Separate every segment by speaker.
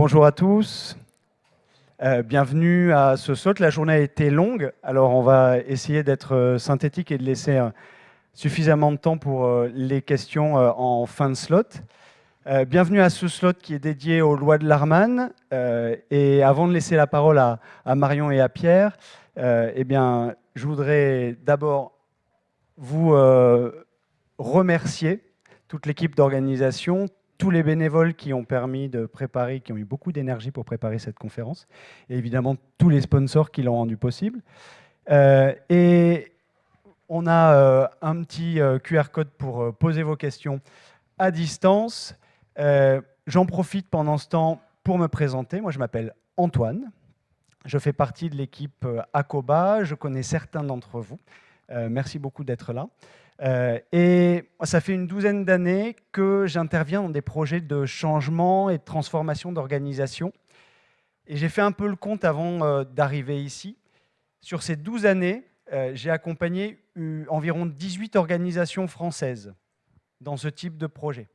Speaker 1: bonjour à tous. Bienvenue à ce slot. La journée a été longue, alors on va essayer d'être synthétique et de laisser suffisamment de temps pour les questions en fin de slot. Bienvenue à ce slot qui est dédié aux lois de Larman. Et avant de laisser la parole à Marion et à Pierre, eh bien, je voudrais d'abord vous remercier, toute l'équipe d'organisation, tous les bénévoles qui ont permis de préparer, qui ont eu beaucoup d'énergie pour préparer cette conférence, et évidemment tous les sponsors qui l'ont rendu possible. Et on a un petit QR code pour poser vos questions à distance. J'en profite pendant ce temps pour me présenter. Moi, je m'appelle Antoine. Je fais partie de l'équipe Acoba. Je connais certains d'entre vous. Merci beaucoup d'être là. Et ça fait une douzaine d'années que j'interviens dans des projets de changement et de transformation d'organisation. Et j'ai fait un peu le compte avant d'arriver ici. Sur ces 12 années, j'ai accompagné environ 18 organisations françaises dans ce type de projet.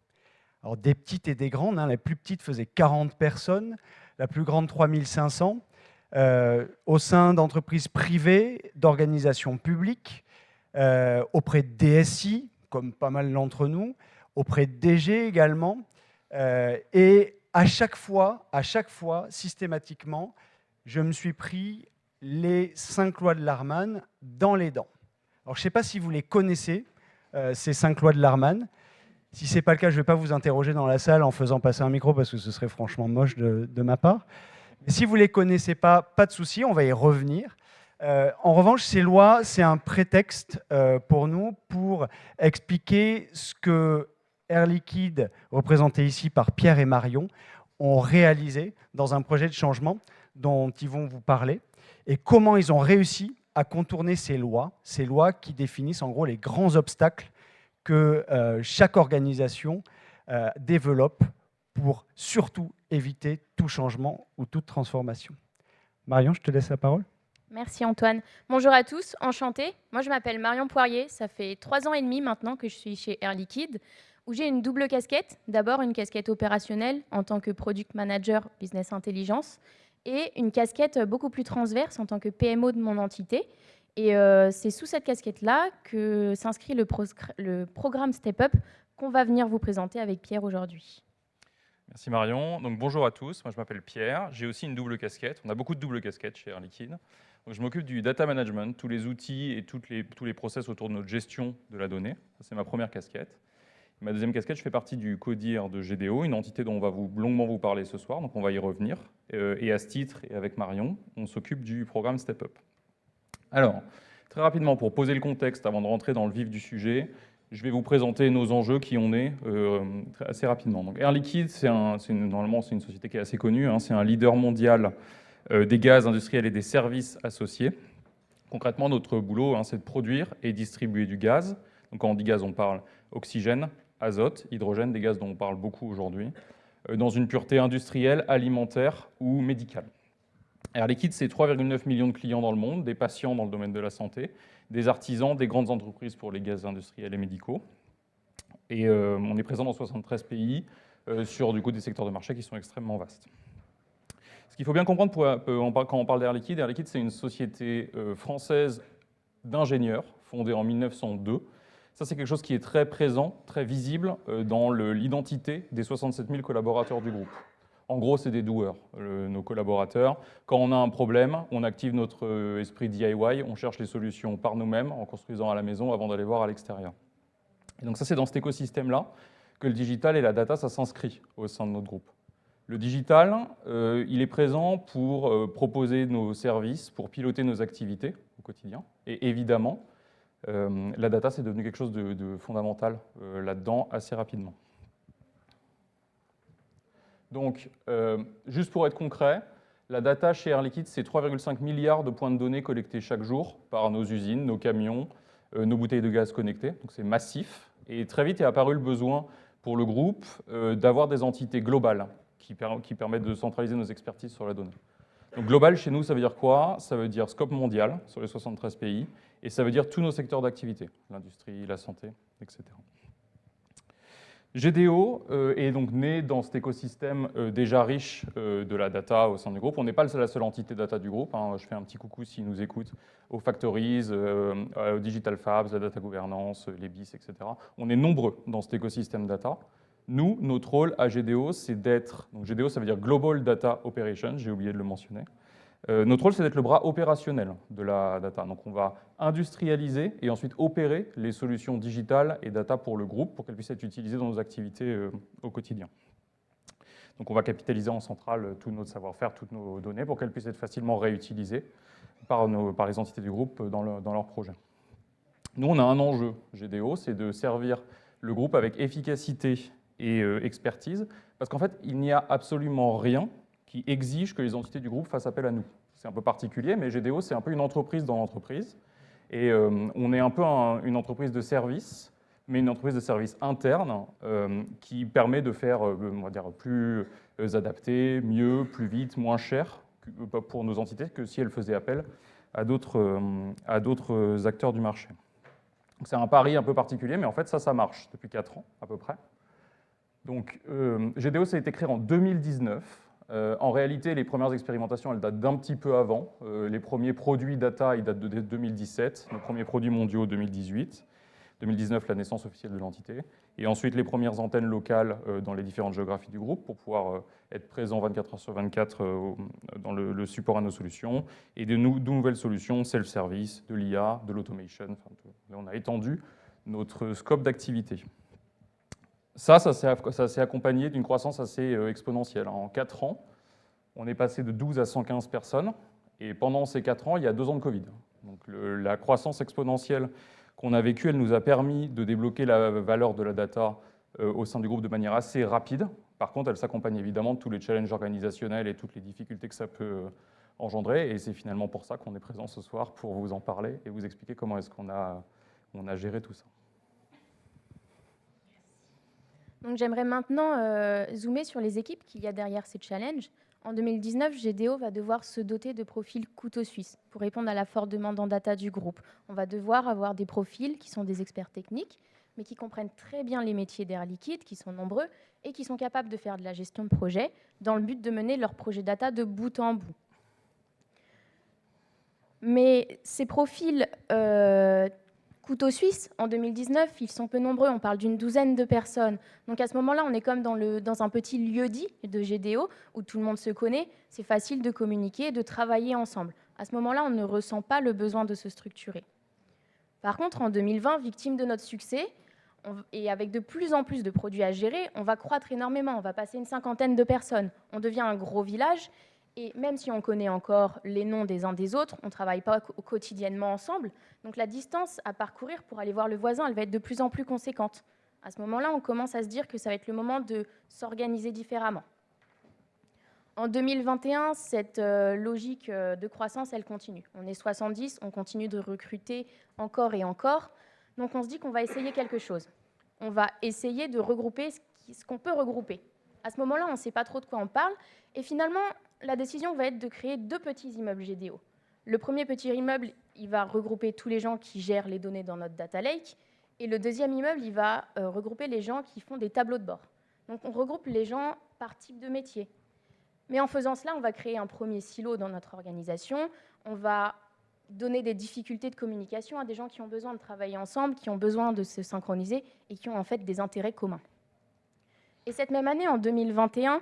Speaker 1: Alors des petites et des grandes. La plus petite faisait 40 personnes, la plus grande 3500, au sein d'entreprises privées, d'organisations publiques, auprès de DSI, comme pas mal d'entre nous, auprès de DG également. Et à chaque fois, systématiquement, je me suis pris les 5 lois de Larman dans les dents. Alors, je ne sais pas si vous les connaissez, ces 5 lois de Larman. Si ce n'est pas le cas, je ne vais pas vous interroger dans la salle en faisant passer un micro, parce que ce serait franchement moche de ma part. Mais si vous ne les connaissez pas de souci, on va y revenir. En revanche, ces lois, c'est un prétexte pour nous pour expliquer ce que Air Liquide, représenté ici par Pierre et Marion, ont réalisé dans un projet de changement dont ils vont vous parler, et comment ils ont réussi à contourner ces lois qui définissent en gros les grands obstacles que chaque organisation développe pour surtout éviter tout changement ou toute transformation. Marion, je te laisse la parole.
Speaker 2: Merci Antoine. Bonjour à tous, enchantée. Moi je m'appelle Marion Poirier, ça fait 3 ans et demi maintenant que je suis chez Air Liquide, où j'ai une double casquette. D'abord une casquette opérationnelle en tant que Product Manager Business Intelligence et une casquette beaucoup plus transverse en tant que PMO de mon entité. Et c'est sous cette casquette-là que s'inscrit le programme Step Up qu'on va venir vous présenter avec Pierre aujourd'hui.
Speaker 3: Merci Marion. Donc, bonjour à tous, moi je m'appelle Pierre, j'ai aussi une double casquette, on a beaucoup de doubles casquettes chez Air Liquide. Donc, je m'occupe du data management, tous les outils et tous les process autour de notre gestion de la donnée. C'est ma première casquette. Ma deuxième casquette, je fais partie du CODIR de GDO, une entité dont on va longuement vous parler ce soir, donc on va y revenir. Et à ce titre, et avec Marion, on s'occupe du programme Step Up. Alors, très rapidement, pour poser le contexte avant de rentrer dans le vif du sujet, je vais vous présenter nos enjeux qui on est assez rapidement. Donc Air Liquide, normalement c'est une société qui est assez connue, c'est un leader mondial des gaz industriels et des services associés. Concrètement, notre boulot, c'est de produire et distribuer du gaz. Donc quand on dit gaz, on parle oxygène, azote, hydrogène, des gaz dont on parle beaucoup aujourd'hui, dans une pureté industrielle, alimentaire ou médicale. Air Liquide, c'est 3,9 millions de clients dans le monde, des patients dans le domaine de la santé, des artisans, des grandes entreprises pour les gaz industriels et médicaux. Et on est présent dans 73 pays sur des secteurs de marché qui sont extrêmement vastes. Ce qu'il faut bien comprendre quand on parle d'Air Liquide, c'est une société française d'ingénieurs fondée en 1902. Ça, c'est quelque chose qui est très présent, très visible dans l'identité des 67 000 collaborateurs du groupe. En gros, c'est des doueurs, nos collaborateurs. Quand on a un problème, on active notre esprit DIY, on cherche les solutions par nous-mêmes, en construisant à la maison avant d'aller voir à l'extérieur. Et donc ça, c'est dans cet écosystème-là que le digital et la data, ça s'inscrit au sein de notre groupe. Le digital, il est présent pour proposer nos services, pour piloter nos activités au quotidien. Et évidemment, la data, c'est devenu quelque chose de fondamental là-dedans assez rapidement. Donc, juste pour être concret, la data chez Air Liquide, c'est 3,5 milliards de points de données collectés chaque jour par nos usines, nos camions, nos bouteilles de gaz connectées. Donc, c'est massif. Et très vite est apparu le besoin pour le groupe d'avoir des entités globales qui permettent de centraliser nos expertises sur la donnée. Donc, global, chez nous, ça veut dire quoi? Ça veut dire scope mondial sur les 73 pays. Et ça veut dire tous nos secteurs d'activité, l'industrie, la santé, etc. GDO est donc né dans cet écosystème déjà riche de la data au sein du groupe. On n'est pas la seule entité data du groupe. Hein. Je fais un petit coucou s'ils nous écoutent aux Factories, aux Digital Fabs, la data gouvernance, les BIS, etc. On est nombreux dans cet écosystème data. Nous, notre rôle à GDO, c'est d'être... Donc GDO, ça veut dire Global Data Operations, j'ai oublié de le mentionner. Notre rôle, c'est d'être le bras opérationnel de la data. Donc, on va industrialiser et ensuite opérer les solutions digitales et data pour le groupe pour qu'elles puissent être utilisées dans nos activités au quotidien. Donc, on va capitaliser en centrale tout notre savoir-faire, toutes nos données pour qu'elles puissent être facilement réutilisées par les entités du groupe dans leurs projets. Nous, on a un enjeu GDO, c'est de servir le groupe avec efficacité et expertise, parce qu'en fait, il n'y a absolument rien qui exige que les entités du groupe fassent appel à nous. C'est un peu particulier, mais GDO, c'est un peu une entreprise dans l'entreprise. Et on est un peu une entreprise de service, mais une entreprise de service interne qui permet de faire, on va dire, plus adapté, mieux, plus vite, moins cher pour nos entités que si elles faisaient appel à d'autres acteurs du marché. C'est un pari un peu particulier, mais en fait, ça marche depuis 4 ans à peu près. Donc, GDO, ça a été créé en 2019. En réalité, les premières expérimentations, elles datent d'un petit peu avant. Les premiers produits data, ils datent de 2017. Nos premiers produits mondiaux, 2018. 2019, la naissance officielle de l'entité. Et ensuite, les premières antennes locales dans les différentes géographies du groupe pour pouvoir être présent 24 heures sur 24 dans le support à nos solutions. Et de nouvelles solutions, self-service, de l'IA, de l'automation. Enfin, là, on a étendu notre scope d'activité. Ça s'est accompagné d'une croissance assez exponentielle. En 4 ans, on est passé de 12 à 115 personnes. Et pendant ces 4 ans, il y a 2 ans de Covid. Donc la croissance exponentielle qu'on a vécue, elle nous a permis de débloquer la valeur de la data au sein du groupe de manière assez rapide. Par contre, elle s'accompagne évidemment de tous les challenges organisationnels et toutes les difficultés que ça peut engendrer. Et c'est finalement pour ça qu'on est présent ce soir, pour vous en parler et vous expliquer comment est-ce qu'on a géré tout ça.
Speaker 2: Donc, j'aimerais maintenant zoomer sur les équipes qu'il y a derrière ces challenges. En 2019, GDO va devoir se doter de profils couteau suisse pour répondre à la forte demande en data du groupe. On va devoir avoir des profils qui sont des experts techniques, mais qui comprennent très bien les métiers d'Air Liquide, qui sont nombreux, et qui sont capables de faire de la gestion de projet dans le but de mener leur projet data de bout en bout. Mais ces profils couteau suisse, en 2019, ils sont peu nombreux, on parle d'une douzaine de personnes. Donc à ce moment-là, on est comme dans un petit lieu-dit de GDO, où tout le monde se connaît, c'est facile de communiquer et de travailler ensemble. À ce moment-là, on ne ressent pas le besoin de se structurer. Par contre, en 2020, victime de notre succès, et avec de plus en plus de produits à gérer, on va croître énormément, on va passer une 50aine de personnes. On devient un gros village, et même si on connaît encore les noms des uns des autres, on ne travaille pas quotidiennement ensemble. Donc la distance à parcourir pour aller voir le voisin, elle va être de plus en plus conséquente. À ce moment-là, on commence à se dire que ça va être le moment de s'organiser différemment. En 2021, cette logique de croissance, elle continue. On est 70, on continue de recruter encore et encore. Donc on se dit qu'on va essayer quelque chose. On va essayer de regrouper ce qu'on peut regrouper. À ce moment-là, on ne sait pas trop de quoi on parle. Et finalement, la décision va être de créer 2 petits immeubles GDO. Le premier petit immeuble, il va regrouper tous les gens qui gèrent les données dans notre data lake. Et le deuxième immeuble, il va regrouper les gens qui font des tableaux de bord. Donc on regroupe les gens par type de métier. Mais en faisant cela, on va créer un premier silo dans notre organisation. On va donner des difficultés de communication à des gens qui ont besoin de travailler ensemble, qui ont besoin de se synchroniser et qui ont en fait des intérêts communs. Et cette même année, en 2021,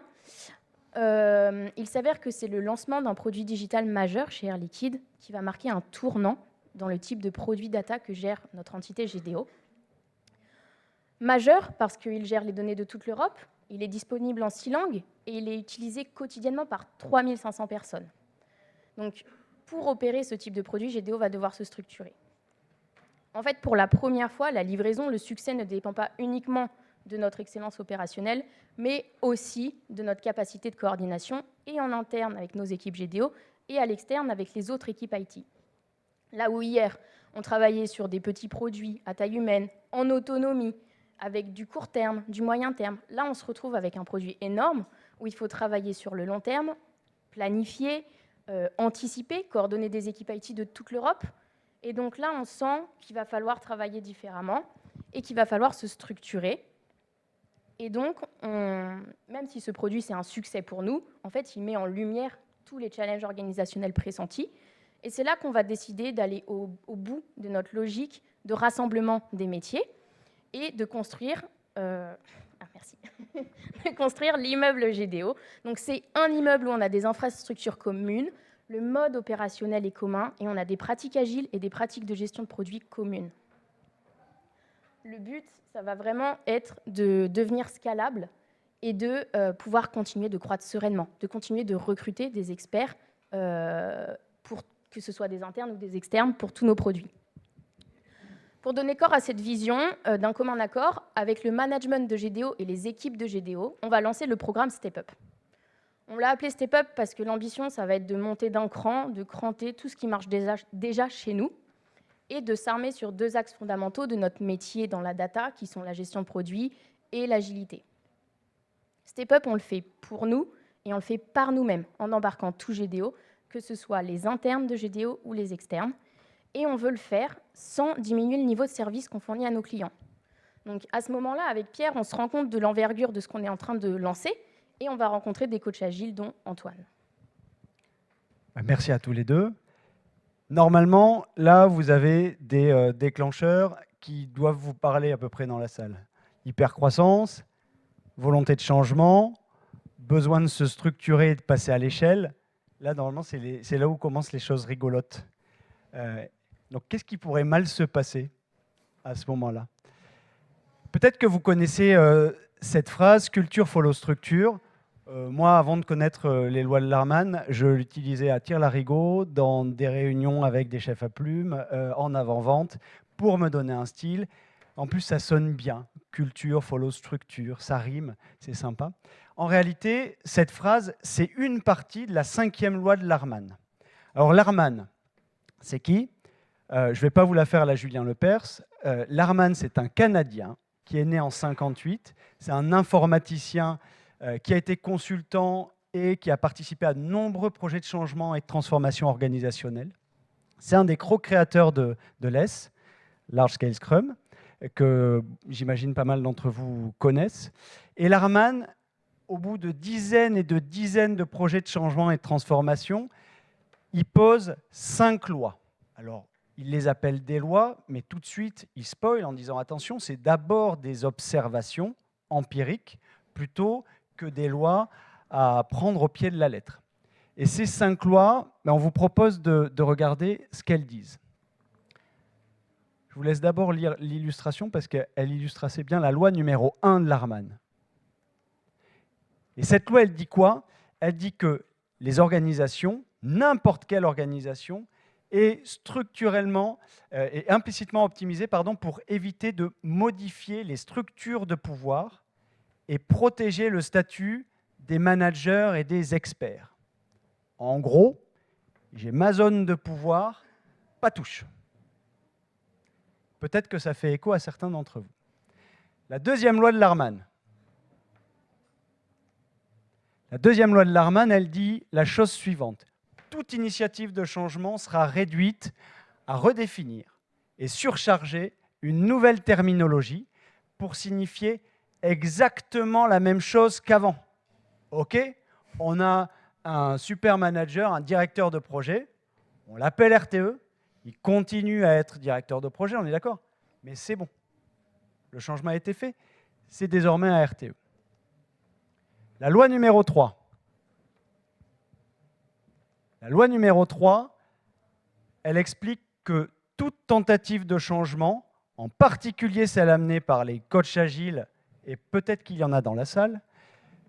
Speaker 2: il s'avère que c'est le lancement d'un produit digital majeur chez Air Liquide qui va marquer un tournant dans le type de produit data que gère notre entité GDO. Majeur parce qu'il gère les données de toute l'Europe, il est disponible en 6 langues et il est utilisé quotidiennement par 3500 personnes. Donc, pour opérer ce type de produit, GDO va devoir se structurer. En fait, pour la première fois, la livraison, le succès ne dépend pas uniquement de notre excellence opérationnelle, mais aussi de notre capacité de coordination, et en interne avec nos équipes GDO, et à l'externe avec les autres équipes IT. Là où hier, on travaillait sur des petits produits à taille humaine, en autonomie, avec du court terme, du moyen terme, là on se retrouve avec un produit énorme, où il faut travailler sur le long terme, planifier, anticiper, coordonner des équipes IT de toute l'Europe. Et donc là, on sent qu'il va falloir travailler différemment et qu'il va falloir se structurer. Et donc, même si ce produit, c'est un succès pour nous, en fait, il met en lumière tous les challenges organisationnels pressentis. Et c'est là qu'on va décider d'aller au bout de notre logique de rassemblement des métiers et de construire, de construire l'immeuble GDO. Donc, c'est un immeuble où on a des infrastructures communes, le mode opérationnel est commun et on a des pratiques agiles et des pratiques de gestion de produits communes. Le but, ça va vraiment être de devenir scalable et de pouvoir continuer de croître sereinement, de continuer de recruter des experts, pour que ce soit des internes ou des externes, pour tous nos produits. Pour donner corps à cette vision, d'un commun accord, avec le management de GDO et les équipes de GDO, on va lancer le programme Step Up. On l'a appelé Step Up parce que l'ambition, ça va être de monter d'un cran, de cranter tout ce qui marche déjà chez nous et de s'armer sur 2 axes fondamentaux de notre métier dans la data, qui sont la gestion de produits et l'agilité. Step Up, on le fait pour nous et on le fait par nous-mêmes, en embarquant tout GDO, que ce soit les internes de GDO ou les externes. Et on veut le faire sans diminuer le niveau de service qu'on fournit à nos clients. Donc à ce moment-là, avec Pierre, on se rend compte de l'envergure de ce qu'on est en train de lancer et on va rencontrer des coachs agiles, dont Antoine.
Speaker 1: Merci à tous les deux. Normalement, là, vous avez des déclencheurs qui doivent vous parler à peu près dans la salle. Hypercroissance, volonté de changement, besoin de se structurer et de passer à l'échelle. Là, normalement, c'est là où commencent les choses rigolotes. Donc, qu'est-ce qui pourrait mal se passer à ce moment-là? Peut-être que vous connaissez cette phrase « culture follow structure ». Moi, avant de connaître les lois de Larman, je l'utilisais à tire-larigot dans des réunions avec des chefs à plumes, en avant-vente, pour me donner un style. En plus, ça sonne bien. Culture, follow structure, ça rime, c'est sympa. En réalité, cette phrase, c'est une partie de la 5e loi de Larman. Alors, Larman, c'est qui? Je ne vais pas vous la faire à la Julien Lepers. Larman, c'est un Canadien qui est né en 1958. C'est un informaticien qui a été consultant et qui a participé à de nombreux projets de changement et de transformation organisationnelle. C'est un des co-créateurs de LESS, Large Scale Scrum, que j'imagine pas mal d'entre vous connaissent. Et Larman, au bout de dizaines et de dizaines de projets de changement et de transformation, il pose 5 lois. Alors, il les appelle des lois, mais tout de suite, il spoil en disant « Attention, c'est d'abord des observations empiriques, plutôt que des lois à prendre au pied de la lettre. » Et ces 5 lois, on vous propose de regarder ce qu'elles disent. Je vous laisse d'abord lire l'illustration parce qu'elle illustre assez bien la loi numéro 1 de Larman. Et cette loi, elle dit quoi? Elle dit que les organisations, n'importe quelle organisation, est structurellement et implicitement optimisée pour éviter de modifier les structures de pouvoir et protéger le statut des managers et des experts. En gros, j'ai ma zone de pouvoir, pas touche. Peut-être que ça fait écho à certains d'entre vous. La 2e loi de Larman. La 2e loi de Larman, elle dit la chose suivante. Toute initiative de changement sera réduite à redéfinir et surcharger une nouvelle terminologie pour signifier exactement la même chose qu'avant. OK? On a un super manager, un directeur de projet, on l'appelle RTE, il continue à être directeur de projet, on est d'accord? Mais c'est bon. Le changement a été fait, c'est désormais un RTE. La loi numéro 3. La loi numéro 3, elle explique que toute tentative de changement, en particulier celle amenée par les coachs agiles, et peut-être qu'il y en a dans la salle,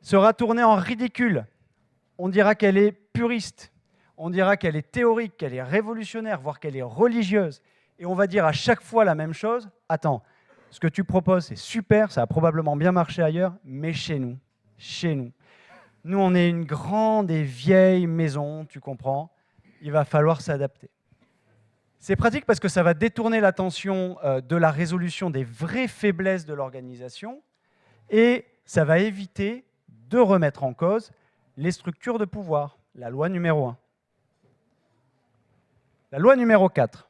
Speaker 1: sera tournée en ridicule. On dira qu'elle est puriste, on dira qu'elle est théorique, qu'elle est révolutionnaire, voire qu'elle est religieuse. Et on va dire à chaque fois la même chose. Attends, ce que tu proposes, c'est super, ça a probablement bien marché ailleurs, mais chez nous, nous, on est une grande et vieille maison, tu comprends, il va falloir s'adapter. C'est pratique parce que ça va détourner l'attention de la résolution des vraies faiblesses de l'organisation et ça va éviter de remettre en cause les structures de pouvoir, la loi numéro 1. La loi numéro 4.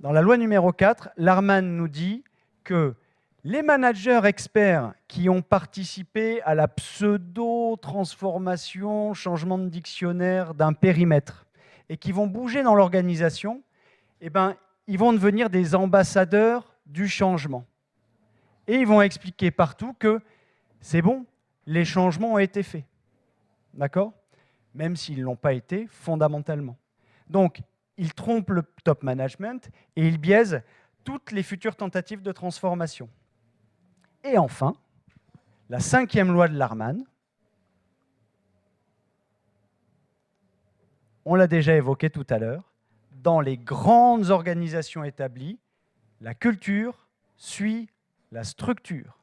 Speaker 1: Dans la loi numéro 4, Larman nous dit que Les managers experts qui ont participé à la pseudo-transformation, changement de dictionnaire d'un périmètre, et qui vont bouger dans l'organisation, eh ben, ils vont devenir des ambassadeurs du changement. Et ils vont expliquer partout que c'est bon, les changements ont été faits. D'accord ? Même s'ils ne l'ont pas été fondamentalement. Donc, ils trompent le top management et ils biaisent toutes les futures tentatives de transformation. Et enfin, la 5e loi de Larman, on l'a déjà évoqué tout à l'heure, dans les grandes organisations établies, la culture suit la structure.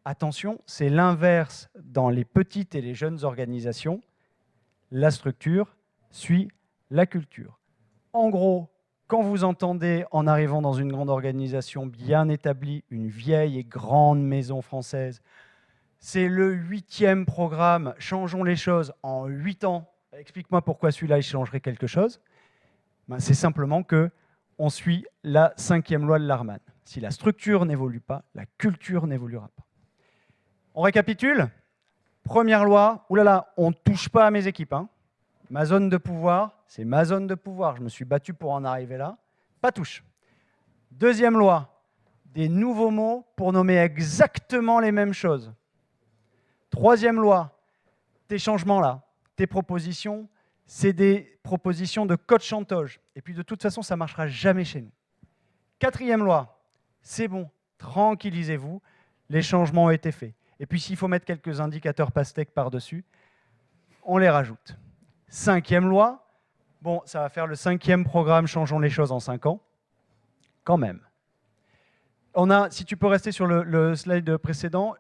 Speaker 1: Attention, c'est l'inverse dans les petites et les jeunes organisations. La structure suit la culture. En gros, quand vous entendez, en arrivant dans une grande organisation bien établie, une vieille et grande maison française, c'est le 8e programme, changeons les choses en 8 ans, explique-moi pourquoi celui-là, il changerait quelque chose. Ben, c'est simplement qu'on suit la 5e loi de Larman. Si la structure n'évolue pas, la culture n'évoluera pas. On récapitule. Première loi, oulala, on ne touche pas à mes équipes. Hein. Ma zone de pouvoir, c'est ma zone de pouvoir. Je me suis battu pour en arriver là. Pas touche. Deuxième loi, des nouveaux mots pour nommer exactement les mêmes choses. Troisième loi, tes changements là, tes propositions, c'est des propositions de code chantage. Et puis de toute façon, ça ne marchera jamais chez nous. Quatrième loi, c'est bon, tranquillisez-vous, les changements ont été faits. Et puis s'il faut mettre quelques indicateurs pastèques par-dessus, on les rajoute. Cinquième loi, bon, ça va faire le 5e programme Changeons les choses en 5 ans, quand même. On a, si tu peux rester sur le slide précédent,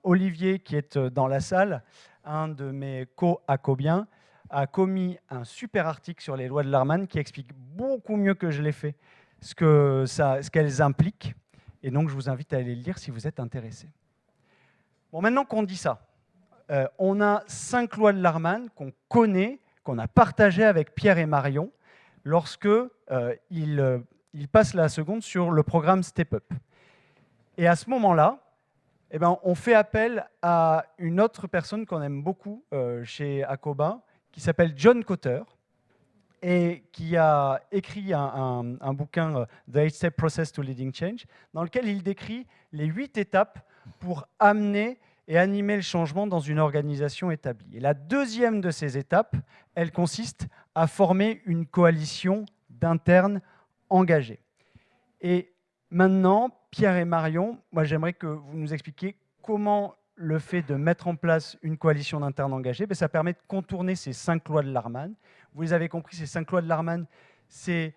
Speaker 1: Olivier, qui est dans la salle, un de mes co-acobiens, a commis un super article sur les lois de Larman qui explique beaucoup mieux que je l'ai fait ce qu'elles impliquent. Et donc, je vous invite à aller le lire si vous êtes intéressé. Bon, maintenant qu'on dit ça, on a 5 lois de Larman qu'on connaît, qu'on a partagées avec Pierre et Marion lorsque ils passent la seconde sur le programme Step Up. Et à ce moment-là, eh ben, on fait appel à une autre personne qu'on aime beaucoup chez Akoba, qui s'appelle John Cotter, et qui a écrit un bouquin, The 8-Step Process to Leading Change, dans lequel il décrit les 8 étapes pour amener et animer le changement dans une organisation établie. Et la deuxième de ces étapes, elle consiste à former une coalition d'internes engagés. Et maintenant, Pierre et Marion, moi j'aimerais que vous nous expliquiez comment le fait de mettre en place une coalition d'internes engagés, ça permet de contourner ces 5 lois de Larman. Vous les avez compris, ces 5 lois de Larman, c'est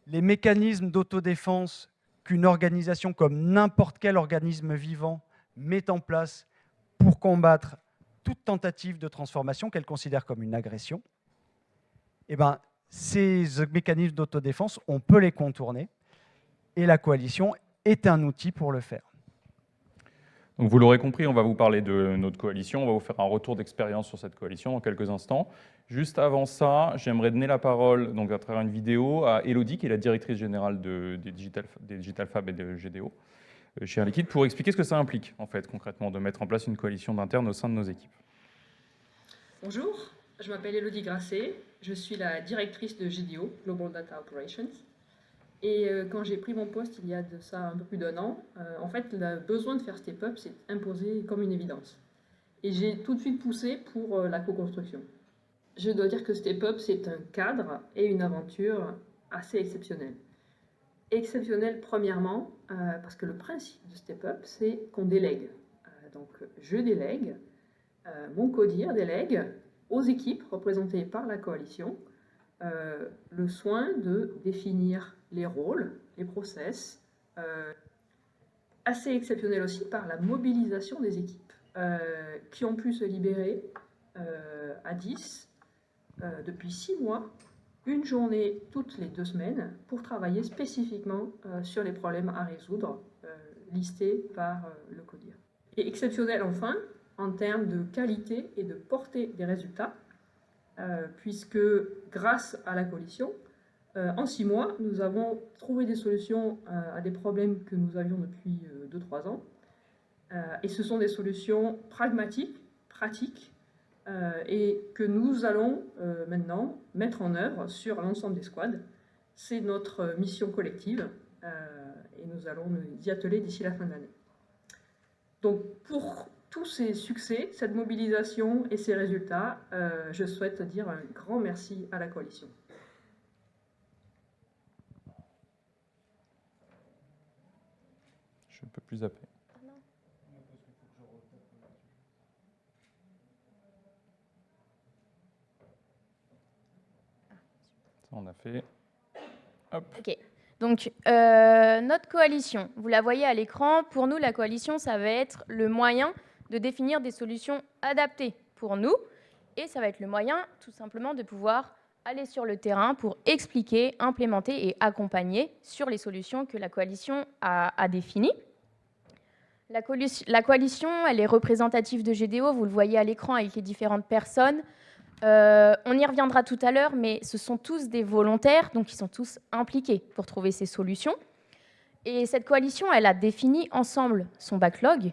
Speaker 1: les mécanismes d'autodéfense qu'une organisation comme n'importe quel organisme vivant met en place pour combattre toute tentative de transformation qu'elle considère comme une agression. Eh ben, ces mécanismes d'autodéfense, on peut les contourner et la coalition est un outil pour le faire.
Speaker 3: Donc vous l'aurez compris, on va vous parler de notre coalition, on va vous faire un retour d'expérience sur cette coalition dans quelques instants. Juste avant ça, j'aimerais donner la parole donc, à travers une vidéo à Elodie, qui est la directrice générale des Digital Fab et de GDO chez Air Liquide, pour expliquer ce que ça implique en fait concrètement de mettre en place une coalition d'internes au sein de nos équipes.
Speaker 4: Bonjour, je m'appelle Elodie Grasset, je suis la directrice de GDO, Global Data Operations. Et quand j'ai pris mon poste il y a de ça un peu plus d'1 an, en fait, le besoin de faire Step Up s'est imposé comme une évidence. Et j'ai tout de suite poussé pour la co-construction. Je dois dire que Step Up, c'est un cadre et une aventure assez exceptionnelle. Exceptionnelle, premièrement, parce que le principe de Step Up, c'est qu'on délègue. Donc, je délègue, mon codir délègue aux équipes représentées par la coalition le soin de définir les rôles, les process, assez exceptionnel aussi par la mobilisation des équipes qui ont pu se libérer à 10 depuis 6 mois, une journée toutes les 2 semaines pour travailler spécifiquement sur les problèmes à résoudre listés par le CODIR. Et exceptionnel enfin en termes de qualité et de portée des résultats, puisque grâce à la coalition, En 6 mois, nous avons trouvé des solutions à des problèmes que nous avions depuis 2-3 ans. Et ce sont des solutions pragmatiques, pratiques, et que nous allons maintenant mettre en œuvre sur l'ensemble des squads. C'est notre mission collective et nous allons nous y atteler d'ici la fin de l'année. Donc pour tous ces succès, cette mobilisation et ces résultats, je souhaite dire un grand merci à la coalition.
Speaker 3: Je ne peux plus zapper. Ça, on a fait. Hop.
Speaker 2: Ok. Donc, notre coalition, vous la voyez à l'écran. Pour nous, la coalition, ça va être le moyen de définir des solutions adaptées pour nous. Et ça va être le moyen, tout simplement, de pouvoir aller sur le terrain pour expliquer, implémenter et accompagner sur les solutions que la coalition a définies. La coalition, elle est représentative de GDO. Vous le voyez à l'écran avec les différentes personnes. On y reviendra tout à l'heure, mais ce sont tous des volontaires, donc ils sont tous impliqués pour trouver ces solutions. Et cette coalition, elle a défini ensemble son backlog.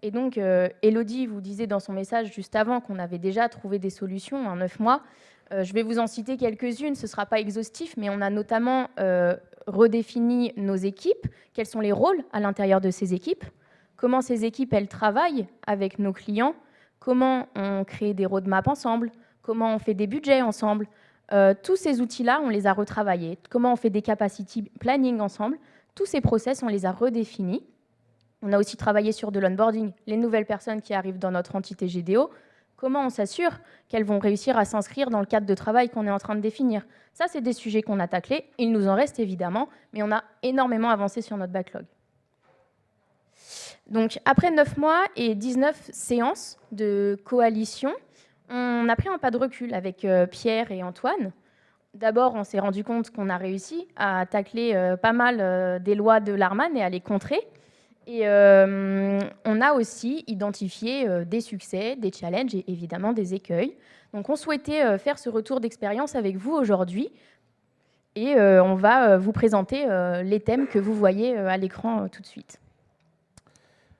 Speaker 2: Et donc, Elodie vous disait dans son message juste avant qu'on avait déjà trouvé des solutions en 9 mois. Je vais vous en citer quelques-unes, ce ne sera pas exhaustif, mais on a notamment redéfini nos équipes, quels sont les rôles à l'intérieur de ces équipes, comment ces équipes, elles travaillent avec nos clients, comment on crée des roadmaps ensemble, comment on fait des budgets ensemble. Tous ces outils-là, on les a retravaillés. Comment on fait des capacity planning ensemble. Tous ces process, on les a redéfinis. On a aussi travaillé sur de l'onboarding, les nouvelles personnes qui arrivent dans notre entité GDO. Comment on s'assure qu'elles vont réussir à s'inscrire dans le cadre de travail qu'on est en train de définir. Ça, c'est des sujets qu'on a taclés. Il nous en reste évidemment, mais on a énormément avancé sur notre backlog. Donc, après 9 mois et 19 séances de coalition, on a pris un pas de recul avec Pierre et Antoine. D'abord, on s'est rendu compte qu'on a réussi à tacler pas mal des lois de l'Arman et à les contrer. Et on a aussi identifié des succès, des challenges et évidemment des écueils. Donc, on souhaitait faire ce retour d'expérience avec vous aujourd'hui. Et on va vous présenter les thèmes que vous voyez à l'écran tout de suite.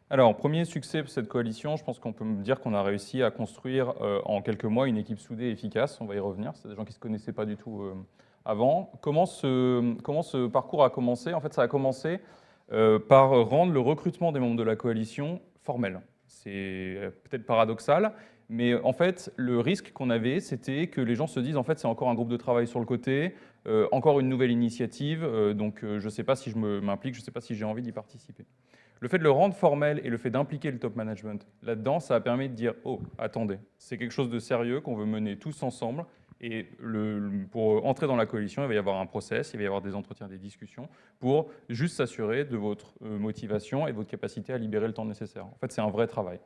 Speaker 3: Alors, premier succès pour cette coalition, je pense qu'on peut me dire qu'on a réussi à construire en quelques mois une équipe soudée et efficace. On va y revenir, c'est des gens qui ne se connaissaient pas du tout avant. Comment ce parcours a commencé? En fait, ça a commencé par rendre le recrutement des membres de la coalition formel. C'est peut-être paradoxal, mais en fait, le risque qu'on avait, c'était que les gens se disent en fait, c'est encore un groupe de travail sur le côté, encore une nouvelle initiative, donc je ne sais pas si je m'implique, je ne sais pas si j'ai envie d'y participer. Le fait de le rendre formel et le fait d'impliquer le top management là-dedans, ça a permis de dire « Oh, attendez, c'est quelque chose de sérieux qu'on veut mener tous ensemble. » Et pour entrer dans la coalition, il va y avoir un process, il va y avoir des entretiens, des discussions pour juste s'assurer de votre motivation et de votre capacité à libérer le temps nécessaire. En fait, c'est un vrai travail.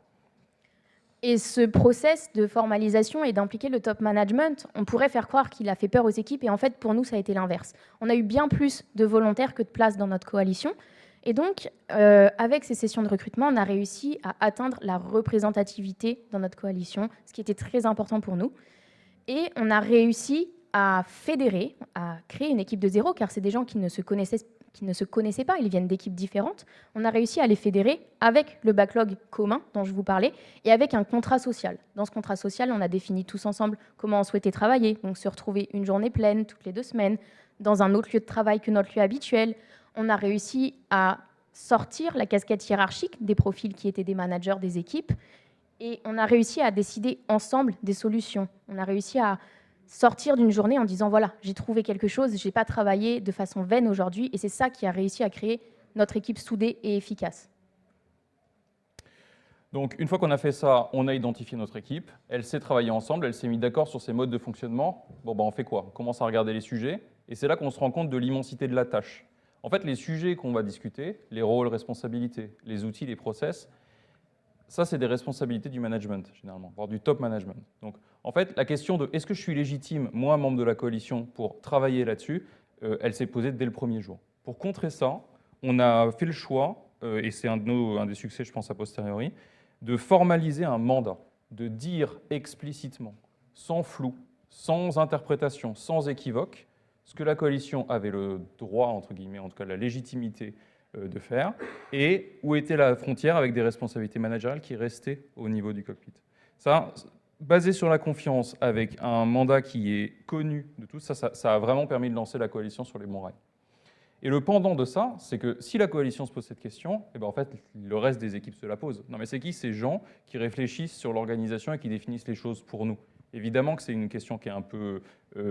Speaker 2: Et ce process de formalisation et d'impliquer le top management, on pourrait faire croire qu'il a fait peur aux équipes. Et en fait, pour nous, ça a été l'inverse. On a eu bien plus de volontaires que de places dans notre coalition. Et donc, avec ces sessions de recrutement, on a réussi à atteindre la représentativité dans notre coalition, ce qui était très important pour nous. Et on a réussi à fédérer, à créer une équipe de zéro, car c'est des gens qui ne se connaissaient pas, ils viennent d'équipes différentes. On a réussi à les fédérer avec le backlog commun dont je vous parlais et avec un contrat social. Dans ce contrat social, on a défini tous ensemble comment on souhaitait travailler, donc se retrouver une journée pleine toutes les 2 semaines, dans un autre lieu de travail que notre lieu habituel. On a réussi à sortir la casquette hiérarchique des profils qui étaient des managers des équipes et on a réussi à décider ensemble des solutions. On a réussi à sortir d'une journée en disant voilà, j'ai trouvé quelque chose, je n'ai pas travaillé de façon vaine aujourd'hui et c'est ça qui a réussi à créer notre équipe soudée et efficace.
Speaker 3: Donc, une fois qu'on a fait ça, on a identifié notre équipe, elle s'est travaillée ensemble, elle s'est mise d'accord sur ses modes de fonctionnement. Bon, on fait quoi? On commence à regarder les sujets et c'est là qu'on se rend compte de l'immensité de la tâche. En fait, les sujets qu'on va discuter, les rôles, responsabilités, les outils, les process, ça, c'est des responsabilités du management, généralement, voire du top management. Donc, en fait, la question de est-ce que je suis légitime, moi, membre de la coalition, pour travailler là-dessus, elle s'est posée dès le premier jour. Pour contrer ça, on a fait le choix, et c'est un des succès, je pense, a posteriori, de formaliser un mandat, de dire explicitement, sans flou, sans interprétation, sans équivoque, ce que la coalition avait le droit, entre guillemets, en tout cas la légitimité de faire, et où était la frontière avec des responsabilités managériales qui restaient au niveau du cockpit. Ça, basé sur la confiance, avec un mandat qui est connu de tous, ça a vraiment permis de lancer la coalition sur les bons rails. Et le pendant de ça, c'est que si la coalition se pose cette question, et ben en fait, le reste des équipes se la pose. Non mais c'est qui ces gens qui réfléchissent sur l'organisation et qui définissent les choses pour nous? Évidemment que c'est une question qui est un peu...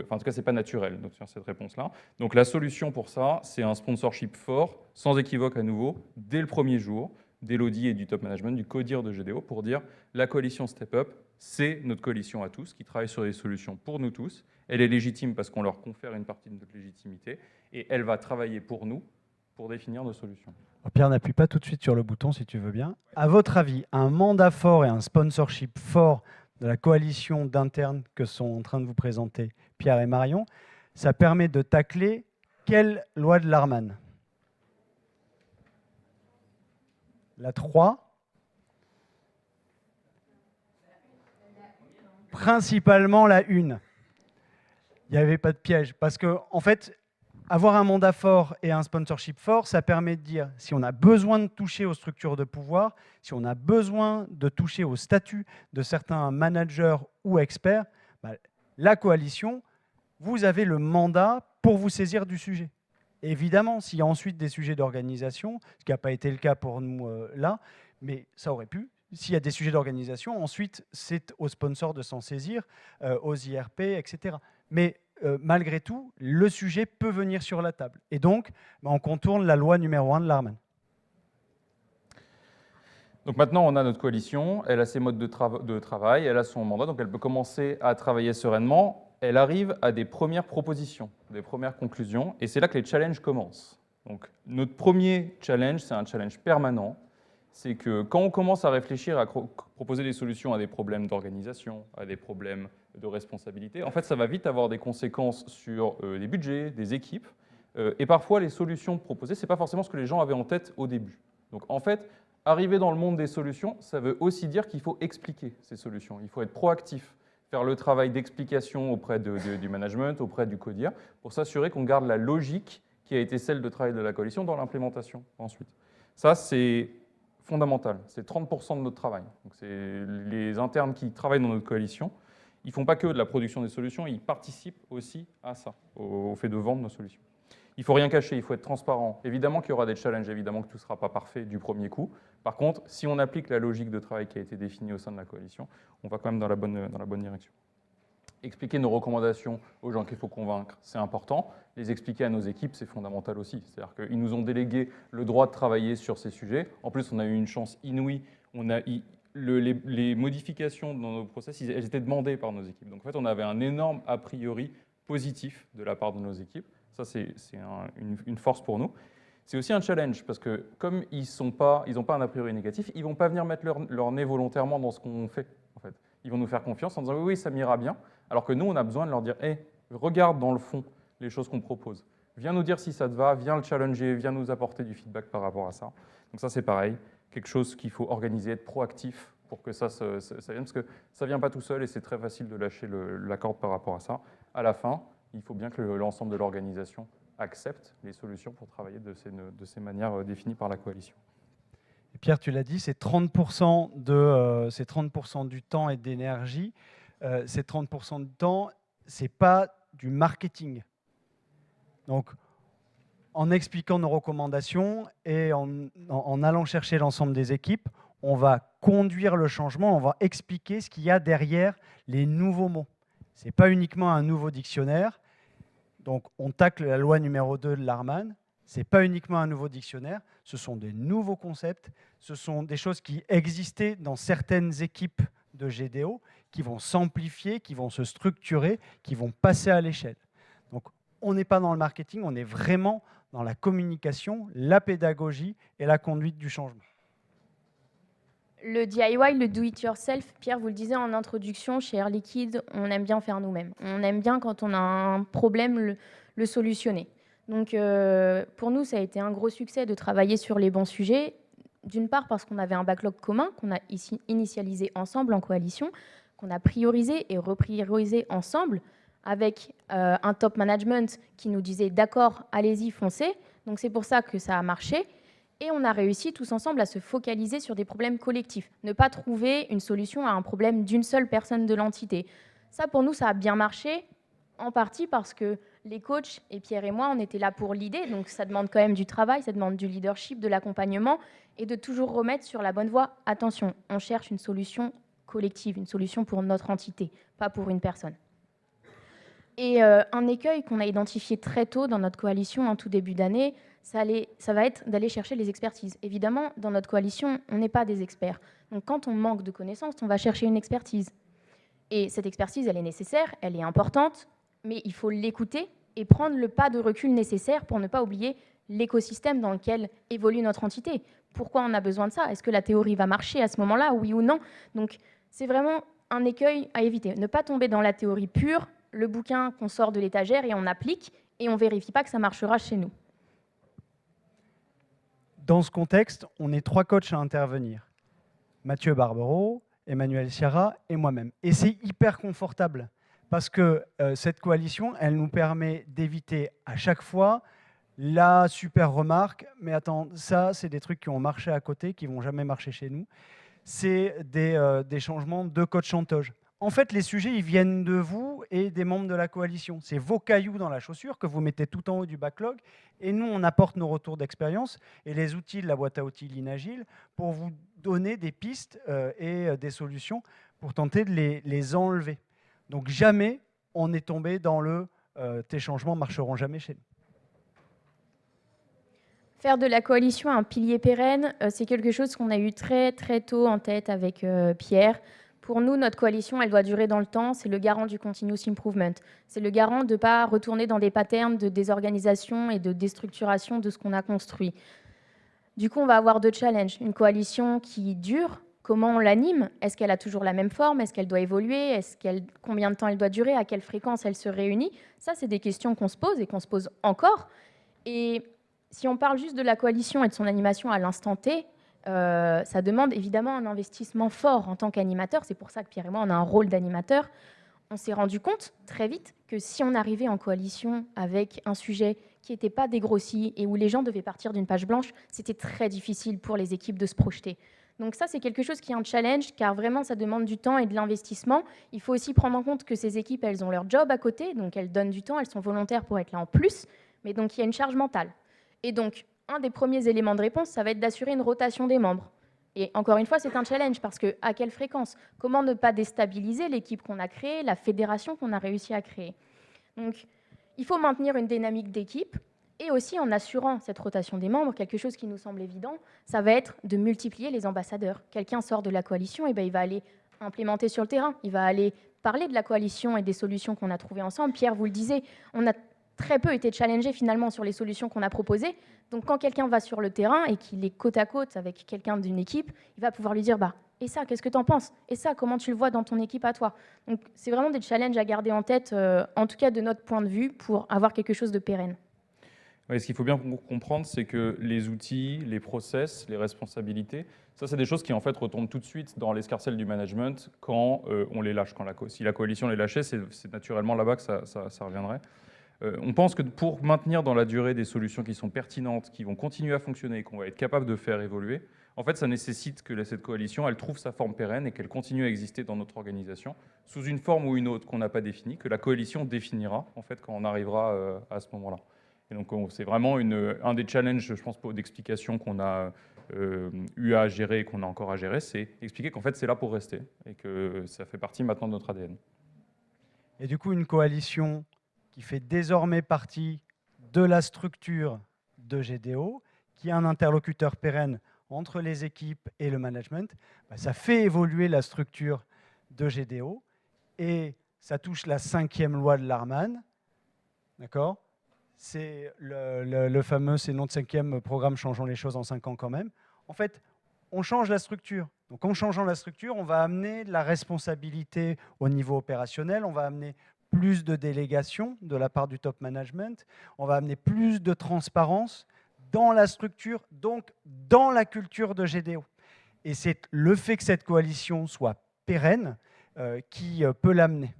Speaker 3: en tout cas, c'est pas naturel donc, sur cette réponse-là. Donc la solution pour ça, c'est un sponsorship fort, sans équivoque à nouveau, dès le premier jour, d'Elodie et du top management, du CODIR de GDO, pour dire la coalition Step Up, c'est notre coalition à tous, qui travaille sur des solutions pour nous tous. Elle est légitime parce qu'on leur confère une partie de notre légitimité, et elle va travailler pour nous, pour définir nos solutions.
Speaker 1: Pierre, n'appuie pas tout de suite sur le bouton si tu veux bien. À votre avis, un mandat fort et un sponsorship fort de la coalition d'internes que sont en train de vous présenter Pierre et Marion, ça permet de tacler quelle loi de Larman? La 3. Principalement la 1. Il n'y avait pas de piège. Parce que, en fait, avoir un mandat fort et un sponsorship fort, ça permet de dire, si on a besoin de toucher aux structures de pouvoir, si on a besoin de toucher au statut de certains managers ou experts, la coalition, vous avez le mandat pour vous saisir du sujet. Évidemment, s'il y a ensuite des sujets d'organisation, ce qui n'a pas été le cas pour nous là, mais ça aurait pu. S'il y a des sujets d'organisation, ensuite, c'est aux sponsors de s'en saisir, aux IRP, etc. Mais malgré tout, le sujet peut venir sur la table. Et donc, on contourne la loi numéro 1 de Larman.
Speaker 3: Donc maintenant, on a notre coalition, elle a ses modes de travail, elle a son mandat, donc elle peut commencer à travailler sereinement. Elle arrive à des premières propositions, des premières conclusions, et c'est là que les challenges commencent. Donc notre premier challenge, c'est un challenge permanent. C'est que quand on commence à réfléchir, à proposer des solutions à des problèmes d'organisation, à des problèmes de responsabilité, en fait, ça va vite avoir des conséquences sur les budgets, des équipes. Et parfois, les solutions proposées, ce n'est pas forcément ce que les gens avaient en tête au début. Donc, en fait, arriver dans le monde des solutions, ça veut aussi dire qu'il faut expliquer ces solutions. Il faut être proactif, faire le travail d'explication auprès du management, auprès du CODIR, pour s'assurer qu'on garde la logique qui a été celle de travail de la coalition dans l'implémentation ensuite. Ça, c'est fondamental. C'est 30% de notre travail. Donc c'est les internes qui travaillent dans notre coalition. Ils ne font pas que de la production des solutions, ils participent aussi à ça, au fait de vendre nos solutions. Il ne faut rien cacher, il faut être transparent. Évidemment qu'il y aura des challenges, évidemment que tout ne sera pas parfait du premier coup. Par contre, si on applique la logique de travail qui a été définie au sein de la coalition, on va quand même dans la bonne direction. Expliquer nos recommandations aux gens qu'il faut convaincre, c'est important. Les expliquer à nos équipes, c'est fondamental aussi. C'est-à-dire qu'ils nous ont délégué le droit de travailler sur ces sujets. En plus, on a eu une chance inouïe. Les modifications dans nos process, elles étaient demandées par nos équipes. Donc en fait, on avait un énorme a priori positif de la part de nos équipes. Ça, c'est une force pour nous. C'est aussi un challenge, parce que comme ils n'ont pas un a priori négatif, ils ne vont pas venir mettre leur nez volontairement dans ce qu'on fait, en fait. Ils vont nous faire confiance en disant oui, ça m'ira bien, alors que nous, on a besoin de leur dire hey, regarde dans le fond les choses qu'on propose. Viens nous dire si ça te va, viens le challenger, viens nous apporter du feedback par rapport à ça. Donc ça, c'est pareil, quelque chose qu'il faut organiser, être proactif pour que ça vienne, parce que ça ne vient pas tout seul et c'est très facile de lâcher la corde par rapport à ça. À la fin, il faut bien que l'ensemble de l'organisation accepte les solutions pour travailler de ces manières définies par la coalition.
Speaker 1: Et Pierre, tu l'as dit, c'est 30% du temps et d'énergie. Ces 30% du temps, ce n'est pas du marketing. Donc, en expliquant nos recommandations et en allant chercher l'ensemble des équipes, on va conduire le changement, on va expliquer ce qu'il y a derrière les nouveaux mots. Ce n'est pas uniquement un nouveau dictionnaire. Donc, on tacle la loi numéro 2 de Larman. Ce n'est pas uniquement un nouveau dictionnaire, ce sont des nouveaux concepts, ce sont des choses qui existaient dans certaines équipes de GDO, qui vont s'amplifier, qui vont se structurer, qui vont passer à l'échelle. Donc, on n'est pas dans le marketing, on est vraiment dans la communication, la pédagogie et la conduite du changement.
Speaker 2: Le DIY, le do-it-yourself, Pierre, vous le disiez en introduction, chez Air Liquide, on aime bien faire nous-mêmes. On aime bien, quand on a un problème, le solutionner. Donc, pour nous, ça a été un gros succès de travailler sur les bons sujets. D'une part, parce qu'on avait un backlog commun qu'on a ici initialisé ensemble en coalition, qu'on a priorisé et repriorisé ensemble. avec un top management qui nous disait d'accord, allez-y, foncez. Donc c'est pour ça que ça a marché. Et on a réussi tous ensemble à se focaliser sur des problèmes collectifs. Ne pas trouver une solution à un problème d'une seule personne de l'entité. Ça, pour nous, ça a bien marché, en partie parce que les coachs, et Pierre et moi, on était là pour l'idée. Donc ça demande quand même du travail, ça demande du leadership, de l'accompagnement, et de toujours remettre sur la bonne voie. Attention, on cherche une solution collective, une solution pour notre entité, pas pour une personne. Et un écueil qu'on a identifié très tôt dans notre coalition en tout début d'année, ça va être d'aller chercher les expertises. Évidemment, dans notre coalition, on n'est pas des experts. Donc quand on manque de connaissances, on va chercher une expertise. Et cette expertise, elle est nécessaire, elle est importante, mais il faut l'écouter et prendre le pas de recul nécessaire pour ne pas oublier l'écosystème dans lequel évolue notre entité. Pourquoi on a besoin de ça? Est-ce que la théorie va marcher à ce moment-là, oui ou non? Donc c'est vraiment un écueil à éviter. Ne pas tomber dans la théorie pure, le bouquin qu'on sort de l'étagère et on applique, et on ne vérifie pas que ça marchera chez nous.
Speaker 1: Dans ce contexte, on est 3 coachs à intervenir. Mathieu Barbero, Emmanuel Sciarra et moi-même. Et c'est hyper confortable parce que cette coalition, elle nous permet d'éviter à chaque fois la super remarque, mais attends, ça, c'est des trucs qui ont marché à côté, qui ne vont jamais marcher chez nous. C'est des changements de coach chantage. En fait, les sujets, ils viennent de vous et des membres de la coalition. C'est vos cailloux dans la chaussure que vous mettez tout en haut du backlog. Et nous, on apporte nos retours d'expérience et les outils de la boîte à outils Lean Agile pour vous donner des pistes et des solutions pour tenter de les enlever. Donc jamais on est tombé dans le tes changements ne marcheront jamais chez nous.
Speaker 2: Faire de la coalition un pilier pérenne, c'est quelque chose qu'on a eu très très tôt en tête avec Pierre. Pour nous, notre coalition, elle doit durer dans le temps. C'est le garant du continuous improvement. C'est le garant de ne pas retourner dans des patterns de désorganisation et de déstructuration de ce qu'on a construit. Du coup, on va avoir 2 challenges. Une coalition qui dure. Comment on l'anime? Est-ce qu'elle a toujours la même forme? Est-ce qu'elle doit évoluer? Combien de temps elle doit durer? À quelle fréquence elle se réunit? Ça, c'est des questions qu'on se pose et qu'on se pose encore. Et si on parle juste de la coalition et de son animation à l'instant T, ça demande évidemment un investissement fort en tant qu'animateur. C'est pour ça que Pierre et moi, on a un rôle d'animateur. On s'est rendu compte très vite que si on arrivait en coalition avec un sujet qui n'était pas dégrossi et où les gens devaient partir d'une page blanche, c'était très difficile pour les équipes de se projeter. Donc ça, c'est quelque chose qui est un challenge, car vraiment, ça demande du temps et de l'investissement. Il faut aussi prendre en compte que ces équipes, elles ont leur job à côté, donc elles donnent du temps, elles sont volontaires pour être là en plus, mais donc il y a une charge mentale. Et donc, un des premiers éléments de réponse, ça va être d'assurer une rotation des membres. Et encore une fois, c'est un challenge parce que à quelle fréquence? Comment ne pas déstabiliser l'équipe qu'on a créée, la fédération qu'on a réussi à créer? Donc, il faut maintenir une dynamique d'équipe et aussi en assurant cette rotation des membres, quelque chose qui nous semble évident, ça va être de multiplier les ambassadeurs. Quelqu'un sort de la coalition, et ben il va aller implémenter sur le terrain, il va aller parler de la coalition et des solutions qu'on a trouvées ensemble. Pierre, vous le disiez, on a très peu été challengé finalement sur les solutions qu'on a proposées. Donc quand quelqu'un va sur le terrain et qu'il est côte à côte avec quelqu'un d'une équipe, il va pouvoir lui dire et ça, qu'est-ce que tu en penses? Et ça, comment tu le vois dans ton équipe à toi? Donc c'est vraiment des challenges à garder en tête, en tout cas de notre point de vue, pour avoir quelque chose de pérenne.
Speaker 3: Ouais, ce qu'il faut bien comprendre, c'est que les outils, les process, les responsabilités, ça, c'est des choses qui en fait retombent tout de suite dans l'escarcelle du management quand on les lâche. Si la coalition les lâchait, c'est naturellement là-bas que ça reviendrait. On pense que pour maintenir dans la durée des solutions qui sont pertinentes, qui vont continuer à fonctionner et qu'on va être capable de faire évoluer, en fait, ça nécessite que cette coalition, elle trouve sa forme pérenne et qu'elle continue à exister dans notre organisation sous une forme ou une autre qu'on n'a pas définie, que la coalition définira en fait quand on arrivera à ce moment-là. Et donc, c'est vraiment un des challenges, je pense, d'explication qu'on a eu à gérer et qu'on a encore à gérer, c'est expliquer qu'en fait, c'est là pour rester et que ça fait partie maintenant de notre ADN.
Speaker 1: Et du coup, une coalition qui fait désormais partie de la structure de GDO, qui a un interlocuteur pérenne entre les équipes et le management, ça fait évoluer la structure de GDO et ça touche la 5e loi de Larman. D'accord ? C'est le fameux, c'est notre 5e programme Changeons les choses en 5 ans quand même. En fait, on change la structure. Donc en changeant la structure, on va amener de la responsabilité au niveau opérationnel, on va amener plus de délégation de la part du top management, on va amener plus de transparence dans la structure, donc dans la culture de GDO. Et c'est le fait que cette coalition soit pérenne qui peut l'amener.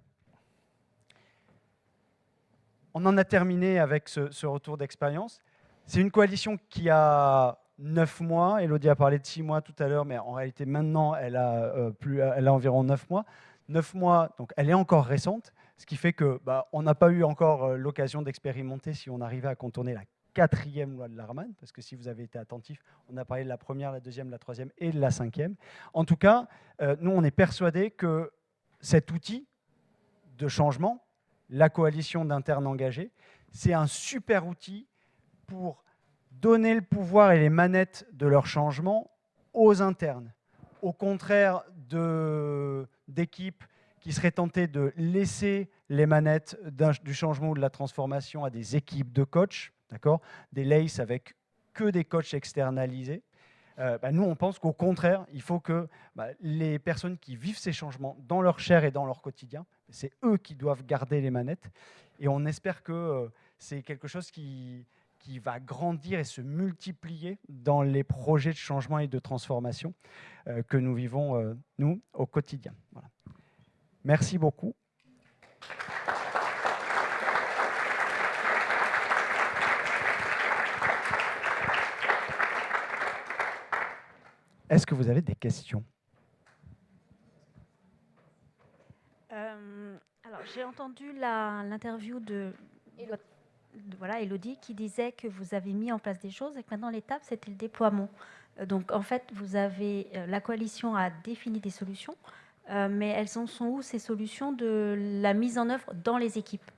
Speaker 1: on en a terminé avec ce retour d'expérience. C'est une coalition qui a 9 mois. Elodie a parlé de 6 mois tout à l'heure, mais en réalité, maintenant, elle a environ 9 mois. 9 mois, donc elle est encore récente, ce qui fait que on n'a pas eu encore l'occasion d'expérimenter si on arrivait à contourner la 4e loi de Larman, parce que si vous avez été attentif, on a parlé de la 1re, la 2e, la 3e et de la 5e. En tout cas, nous, on est persuadés que cet outil de changement, la coalition d'internes engagés, c'est un super outil pour donner le pouvoir et les manettes de leur changement aux internes. Au contraire d'équipes qui seraient tentées de laisser les manettes du changement ou de la transformation à des équipes de coachs, d'accord, des LACE avec que des coachs externalisés. Nous, on pense qu'au contraire, il faut que les personnes qui vivent ces changements dans leur chair et dans leur quotidien, c'est eux qui doivent garder les manettes. Et on espère que c'est quelque chose qui va grandir et se multiplier dans les projets de changement et de transformation que nous vivons, nous, au quotidien. Voilà. Merci beaucoup. Est-ce que vous avez des questions?
Speaker 5: Alors, j'ai entendu l'interview de Elodie qui disait que vous avez mis en place des choses et que maintenant l'étape, c'était le déploiement. Donc, en fait, la coalition a défini des solutions, mais elles en sont où ces solutions de la mise en œuvre dans les équipes?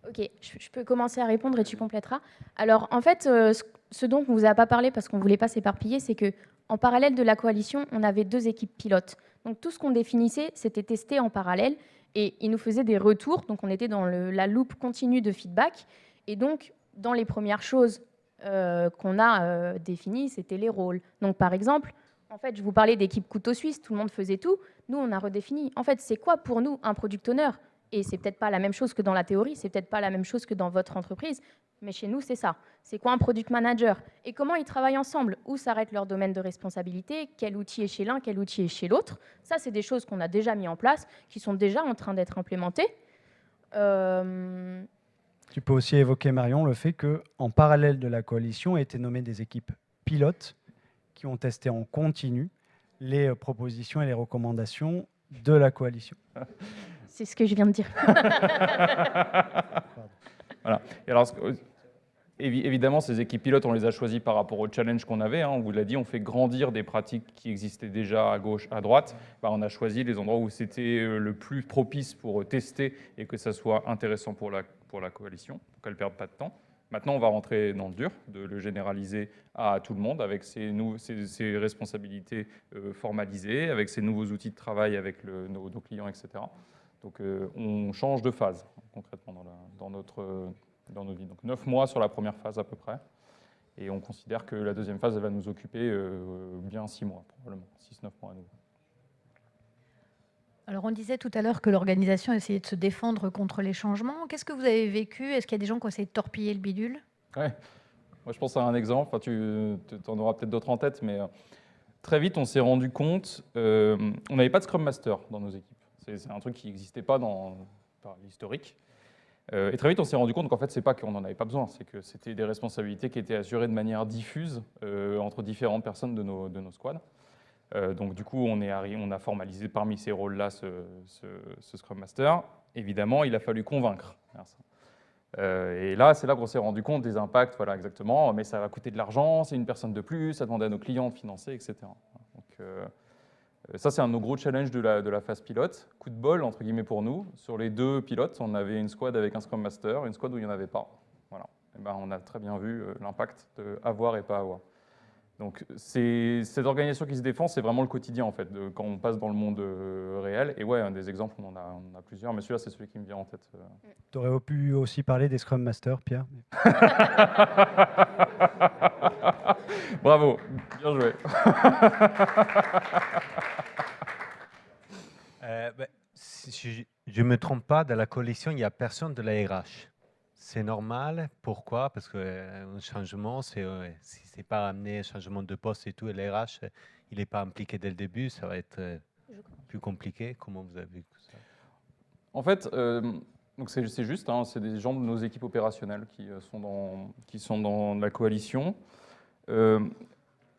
Speaker 2: Ok, je peux commencer à répondre et tu compléteras. Alors, en fait, ce dont on ne vous a pas parlé parce qu'on ne voulait pas s'éparpiller, c'est qu'en parallèle de la coalition, on avait 2 équipes pilotes. Donc, tout ce qu'on définissait, c'était testé en parallèle et ils nous faisaient des retours. Donc, on était dans la loupe continue de feedback. Et donc, dans les premières choses qu'on a définies, c'était les rôles. Donc, par exemple, en fait, je vous parlais d'équipe couteau suisse, tout le monde faisait tout. Nous, on a redéfini. En fait, c'est quoi pour nous un product owner? Et c'est peut-être pas la même chose que dans la théorie, c'est peut-être pas la même chose que dans votre entreprise, mais chez nous, c'est ça. C'est quoi un product manager? Et comment ils travaillent ensemble? Où s'arrête leur domaine de responsabilité? Quel outil est chez l'un? Quel outil est chez l'autre? Ça, c'est des choses qu'on a déjà mis en place, qui sont déjà en train d'être implémentées.
Speaker 1: Tu peux aussi évoquer, Marion, le fait qu'en parallèle de la coalition, aient été nommées des équipes pilotes qui ont testé en continu les propositions et les recommandations de la coalition.
Speaker 2: C'est ce que je viens de dire.
Speaker 3: Voilà. Et alors, évidemment, ces équipes pilotes, on les a choisies par rapport au challenge qu'on avait. On vous l'a dit, on fait grandir des pratiques qui existaient déjà à gauche, à droite. On a choisi les endroits où c'était le plus propice pour tester et que ça soit intéressant pour la coalition, pour qu'elle ne perde pas de temps. Maintenant, on va rentrer dans le dur, de le généraliser à tout le monde, avec ses responsabilités formalisées, avec ses nouveaux outils de travail avec nos clients, etc. Donc, on change de phase, concrètement, dans nos vies. Donc, 9 mois sur la première phase, à peu près. Et on considère que la deuxième phase, elle va nous occuper bien 6 mois, probablement. 6-9 mois à nouveau.
Speaker 6: Alors, on disait tout à l'heure que l'organisation essayait de se défendre contre les changements. Qu'est-ce que vous avez vécu? Est-ce qu'il y a des gens qui ont essayé de torpiller le bidule?
Speaker 3: Ouais. Moi, je pense à un exemple. Enfin, tu en auras peut-être d'autres en tête, mais très vite, on s'est rendu compte, on n'avait pas de Scrum Master dans nos équipes. C'est un truc qui n'existait pas dans l'historique. Et très vite, on s'est rendu compte qu'en fait, c'est pas qu'on n'en avait pas besoin, c'est que c'était des responsabilités qui étaient assurées de manière diffuse entre différentes personnes de nos squads. Donc du coup, on a formalisé parmi ces rôles-là ce Scrum Master. Évidemment, il a fallu convaincre. Et là, c'est là qu'on s'est rendu compte des impacts, voilà, exactement. Mais ça va coûter de l'argent, c'est une personne de plus, ça demande à nos clients de financer, etc. Donc, ça, c'est un de nos gros challenges de la phase pilote. Coup de bol, entre guillemets, pour nous. Sur les 2 pilotes, on avait une squad avec un Scrum Master, une squad où il n'y en avait pas. Voilà. Et on a très bien vu l'impact de avoir et pas avoir. Donc, cette organisation qui se défend, c'est vraiment le quotidien, en fait, quand on passe dans le monde réel. Et ouais, un des exemples, on en a plusieurs, mais celui-là, c'est celui qui me vient en tête.
Speaker 1: Tu aurais pu aussi parler des Scrum Masters, Pierre.
Speaker 3: Bravo, bien joué.
Speaker 7: Si je ne me trompe pas, dans la coalition, il n'y a personne de la RH. C'est normal. Pourquoi? Parce qu'un changement, si ce n'est pas amené un changement de poste et tout, et la RH, il n'est pas impliqué dès le début, ça va être plus compliqué. Comment vous avez vu ça?
Speaker 3: En fait, Donc c'est juste, hein, c'est des gens de nos équipes opérationnelles qui sont dans la coalition.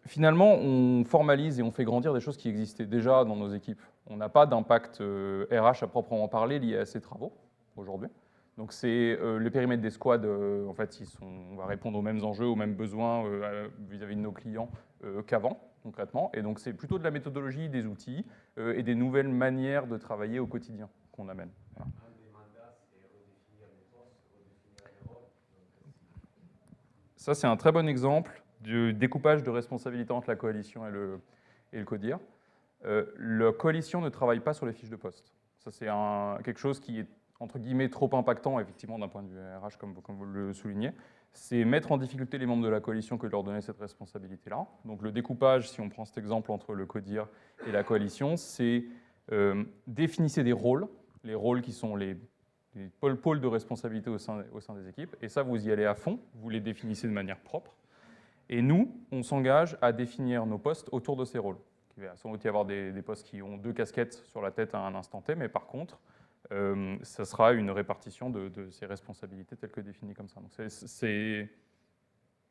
Speaker 3: Finalement, on formalise et on fait grandir des choses qui existaient déjà dans nos équipes. On n'a pas d'impact RH à proprement parler lié à ces travaux aujourd'hui. Donc c'est le périmètre des squads, en fait, on va répondre aux mêmes enjeux, aux mêmes besoins vis-à-vis de nos clients qu'avant, concrètement. Et donc c'est plutôt de la méthodologie, des outils et des nouvelles manières de travailler au quotidien qu'on amène. Voilà. Ça, c'est un très bon exemple du découpage de responsabilités entre la coalition et le CODIR. La coalition ne travaille pas sur les fiches de poste. Ça, c'est quelque chose qui est, entre guillemets, trop impactant, effectivement, d'un point de vue RH, comme vous le soulignez. C'est mettre en difficulté les membres de la coalition que de leur donner cette responsabilité-là. Donc le découpage, si on prend cet exemple entre le CODIR et la coalition, c'est définissez des rôles, les rôles qui sont les pôles de responsabilité au sein des équipes, et ça, vous y allez à fond, vous les définissez de manière propre. Et nous, on s'engage à définir nos postes autour de ces rôles. Il va sans doute y avoir des postes qui ont 2 casquettes sur la tête à un instant T, mais par contre, ça sera une répartition de ces responsabilités telles que définies comme ça. Donc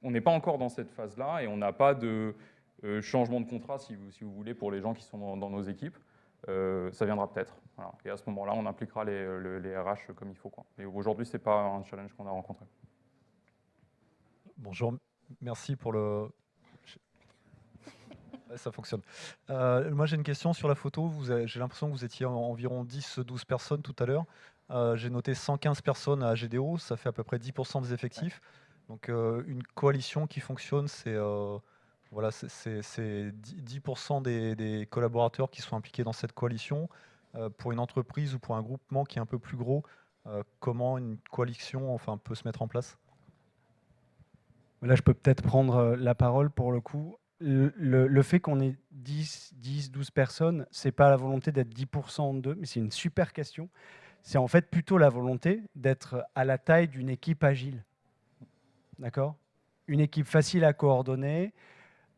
Speaker 3: on n'est pas encore dans cette phase-là, et on n'a pas de changement de contrat, si vous voulez, pour les gens qui sont dans nos équipes. Ça viendra peut-être. Voilà. Et à ce moment-là, on impliquera les RH comme il faut, quoi. Mais aujourd'hui, ce n'est pas un challenge qu'on a rencontré.
Speaker 8: Bonjour, merci pour le... Ça fonctionne. Moi, j'ai une question sur la photo. J'ai l'impression que vous étiez environ 10-12 personnes tout à l'heure. J'ai noté 115 personnes à GDO, ça fait à peu près 10% des effectifs. Donc, une coalition qui fonctionne, c'est... Voilà, c'est 10% des collaborateurs qui sont impliqués dans cette coalition. Pour une entreprise ou pour un groupement qui est un peu plus gros, comment une coalition peut se mettre en place?
Speaker 1: Là, je peux peut-être prendre la parole pour le coup. Le fait qu'on ait 12 personnes, ce n'est pas la volonté d'être 10% d'eux, mais c'est une super question. C'est en fait plutôt la volonté d'être à la taille d'une équipe agile. D'accord? Une équipe facile à coordonner,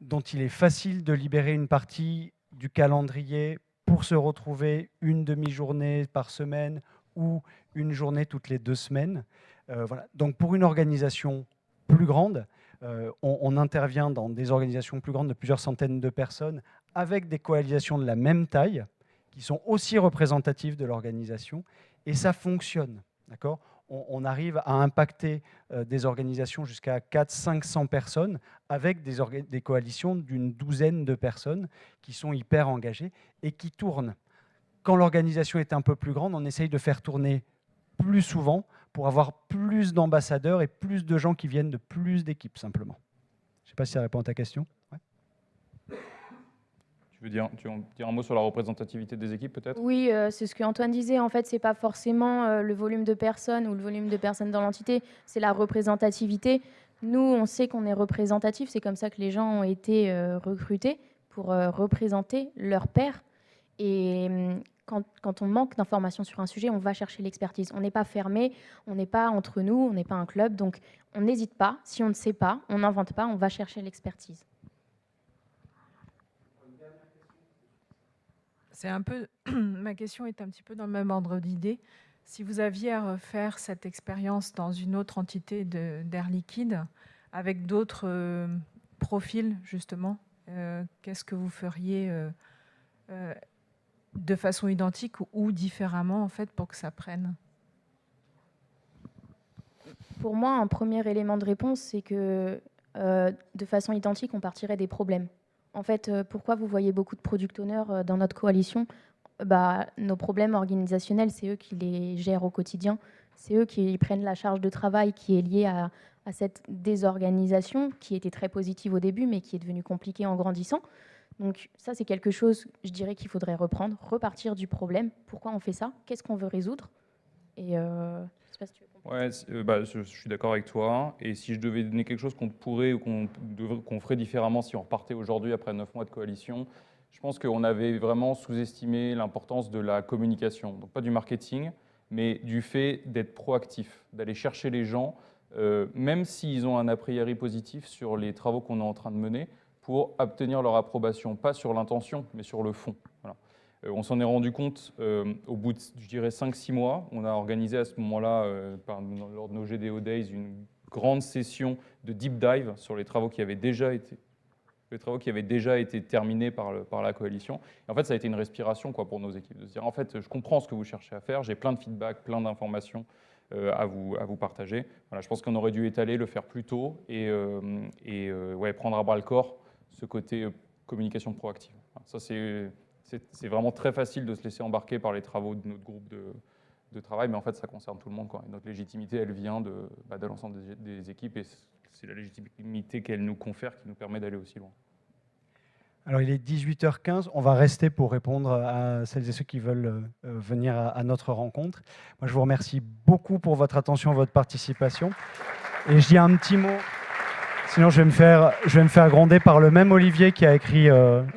Speaker 1: dont il est facile de libérer une partie du calendrier pour se retrouver une demi-journée par semaine ou une journée toutes les 2 semaines. Voilà. Donc pour une organisation plus grande, on intervient dans des organisations plus grandes de plusieurs centaines de personnes avec des coalitions de la même taille qui sont aussi représentatives de l'organisation, et ça fonctionne. D'accord ? On arrive à impacter des organisations jusqu'à 400-500 personnes avec des coalitions d'une douzaine de personnes qui sont hyper engagées et qui tournent. Quand l'organisation est un peu plus grande, on essaye de faire tourner plus souvent pour avoir plus d'ambassadeurs et plus de gens qui viennent de plus d'équipes, simplement. Je ne sais pas si ça répond à ta question. Ouais.
Speaker 3: Tu veux dire un mot sur la représentativité des équipes, peut-être?
Speaker 2: Oui, c'est ce qu'Antoine disait. En fait, ce n'est pas forcément le volume de personnes ou le volume de personnes dans l'entité, c'est la représentativité. Nous, on sait qu'on est représentatif. C'est comme ça que les gens ont été recrutés pour représenter leur pairs. Et quand on manque d'informations sur un sujet, on va chercher l'expertise. On n'est pas fermé, on n'est pas entre nous, on n'est pas un club. Donc, on n'hésite pas. Si on ne sait pas, on n'invente pas, on va chercher l'expertise.
Speaker 9: C'est un peu, ma question est un petit peu dans le même ordre d'idée. Si vous aviez à refaire cette expérience dans une autre entité d'Air Liquide, avec d'autres profils, justement, qu'est-ce que vous feriez de façon identique ou différemment, en fait, pour que ça prenne?
Speaker 2: Pour moi, un premier élément de réponse, c'est que de façon identique, on partirait des problèmes. En fait, pourquoi vous voyez beaucoup de product owners dans notre coalition? Nos problèmes organisationnels, c'est eux qui les gèrent au quotidien. C'est eux qui prennent la charge de travail qui est liée à cette désorganisation qui était très positive au début, mais qui est devenue compliquée en grandissant. Donc ça, c'est quelque chose, je dirais, qu'il faudrait reprendre, repartir du problème. Pourquoi on fait ça? Qu'est-ce qu'on veut résoudre? Et je sais pas si tu veux.
Speaker 3: Ouais, je suis d'accord avec toi. Et si je devais donner quelque chose qu'on pourrait ou qu'on ferait différemment si on repartait aujourd'hui après 9 mois de coalition, je pense qu'on avait vraiment sous-estimé l'importance de la communication. Donc pas du marketing, mais du fait d'être proactif, d'aller chercher les gens, même s'ils ont un a priori positif sur les travaux qu'on est en train de mener, pour obtenir leur approbation, pas sur l'intention, mais sur le fond. Voilà. On s'en est rendu compte au bout de, je dirais, 5-6 mois. On a organisé à ce moment-là, lors de nos GDO Days, une grande session de deep dive sur les travaux qui avaient déjà été terminés par la coalition. Et en fait, ça a été une respiration pour nos équipes, de se dire, en fait, je comprends ce que vous cherchez à faire, j'ai plein de feedback, plein d'informations à vous partager. Voilà, je pense qu'on aurait dû étaler, le faire plus tôt et prendre à bras le corps ce côté communication proactive. Voilà, ça, c'est vraiment très facile de se laisser embarquer par les travaux de notre groupe de travail, mais en fait, ça concerne tout le monde, quoi. Et notre légitimité, elle vient de l'ensemble des équipes, et c'est la légitimité qu'elle nous confère qui nous permet d'aller aussi loin.
Speaker 1: Alors, il est 18h15. On va rester pour répondre à celles et ceux qui veulent venir à notre rencontre. Moi, je vous remercie beaucoup pour votre attention, votre participation. Et je dis un petit mot, sinon je vais me faire gronder par le même Olivier qui a écrit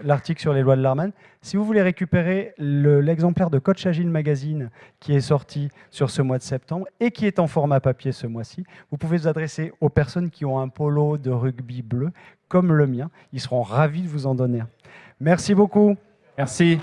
Speaker 1: l'article sur les lois de Larman. Si vous voulez récupérer l'exemplaire de Coach Agile Magazine qui est sorti sur ce mois de septembre et qui est en format papier ce mois-ci, vous pouvez vous adresser aux personnes qui ont un polo de rugby bleu comme le mien. Ils seront ravis de vous en donner un. Merci beaucoup.
Speaker 3: Merci.